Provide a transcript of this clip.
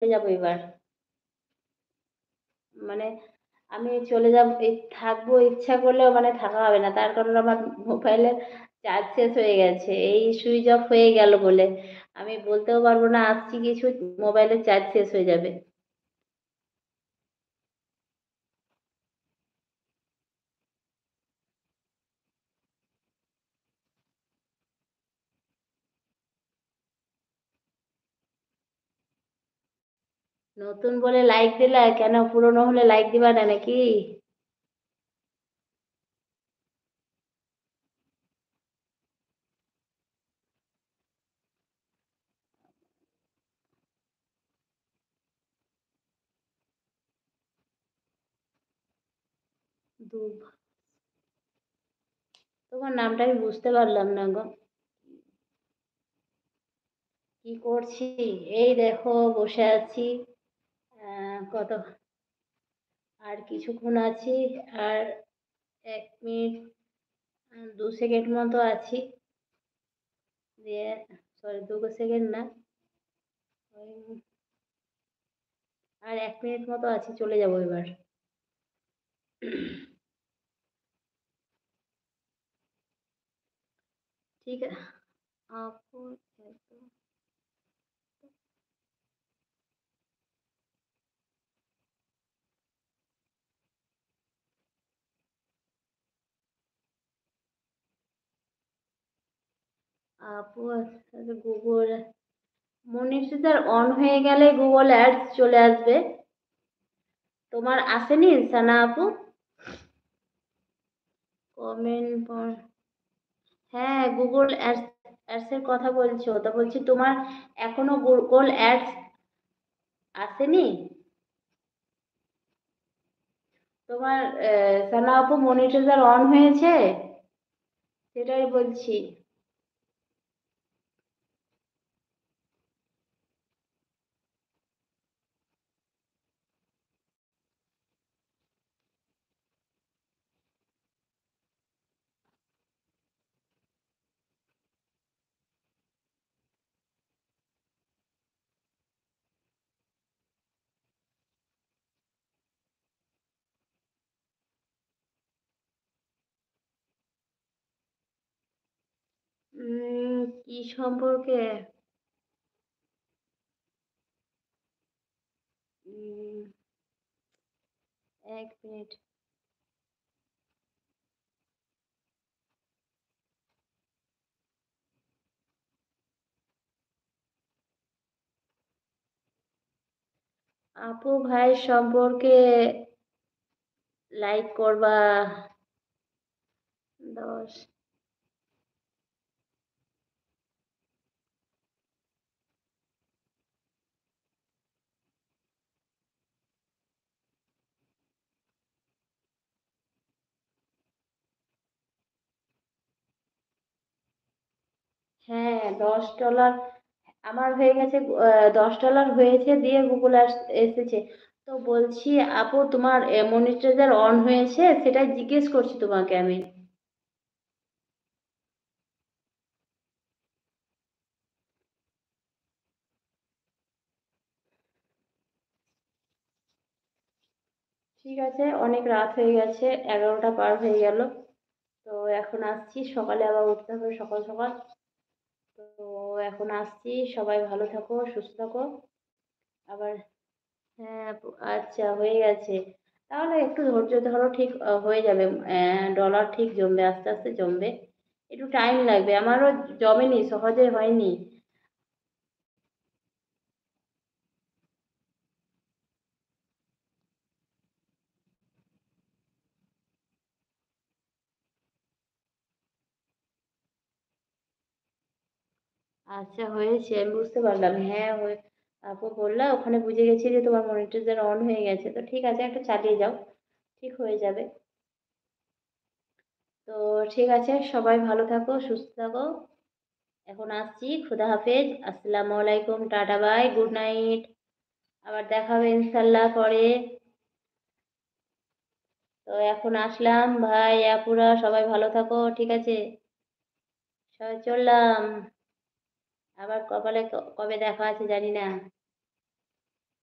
যাবো এবার। মানে আমি চলে যাব থাকবো ইচ্ছা করলেও মানে থাকা হবে না। তার কারণ আমার মোবাইলের চার্জ শেষ হয়ে গেছে। এই সুইচ অফ হয়ে গেল বলে। আমি বলতেও পারব না আসছি কিছু, মোবাইলের চার্জ শেষ হয়ে যাবে। নতুন বলে লাইক দিলা, কেন পুরনো হলে লাইক দিবা না নাকি? দু তোমার নামটা আমি বুঝতে পারলাম না গো। কি করছি? এই দেখো বসে আছি। কত আর কিছুক্ষণ আছি। আর ১ মিনিট ২ সেকেন্ড মতো আছি। দিয়ে সরি ২ সেকেন্ড না। ওই আর ১ মিনিট মতো আছি, চলে যাবো এবার। ঠিক আপু এত আপু আচ্ছা গুগল মনিটর অন হয়ে গেলে গুগল অ্যাডস চলে আসবে। তোমার আসেনি সানা আপু? কমেন্ট হ্যাঁ, গুগল অ্যাডস এর কথা বলছো তো, বলছি তোমার এখনো গুগল অ্যাডস আসেনি? তোমার সানা আপু মনিটর অন হয়েছে? সেটাই বলছি। কি সম্পর্কে? উম, ১ মিনিট। আপু ভাই সম্পর্কে লাইক করবা ১০। হ্যাঁ, $10 আমার হয়ে গেছে। $10 হয়েছে দিয়ে গুগল এসেছে। তো বলছি আপু তোমার মনিটরাইজার অন হয়েছে সেটাই জিজ্ঞেস করছি তোমাকে আমি। ঠিক আছে, অনেক রাত হয়ে গেছে, 11টা পার হয়ে গেল। তো এখন আসছি, সকালে আবার উঠতে হবে সকাল সকাল। তো এখন আসছি, সবাই ভালো থাকো, সুস্থ থাকো। আবার হ্যাঁ আপু, আচ্ছা হয়ে গেছে। তাহলে একটু ধৈর্য ধরো, ঠিক হয়ে যাবে। ডলার ঠিক জমবে, আস্তে আস্তে জমবে। একটু টাইম লাগবে, আমারও জমেনি, সহজে হয়নি। আচ্ছা হয়েছে, আমি বুঝতে পারলাম। হ্যাঁ আপু বললা ওখানে বুঝে গেছি যে তোমার মনিটর অন হয়ে গেছে। তো ঠিক আছে, একটা চালিয়ে যাও, ঠিক হয়ে যাবে। তো ঠিক আছে, সবাই ভালো থাকো, সুস্থ থাকো। এখন আসছি, খুদা হাফেজ, আসসালামু আলাইকুম, টাটা বাই, গুড নাইট। আবার দেখা হবে ইনশাল্লাহ পরে। তো এখন আসলাম, ভাই আপুরা সবাই ভালো থাকো, ঠিক আছে? সবাই চললাম। আবার কপালে কবে দেখা আছে জানি না।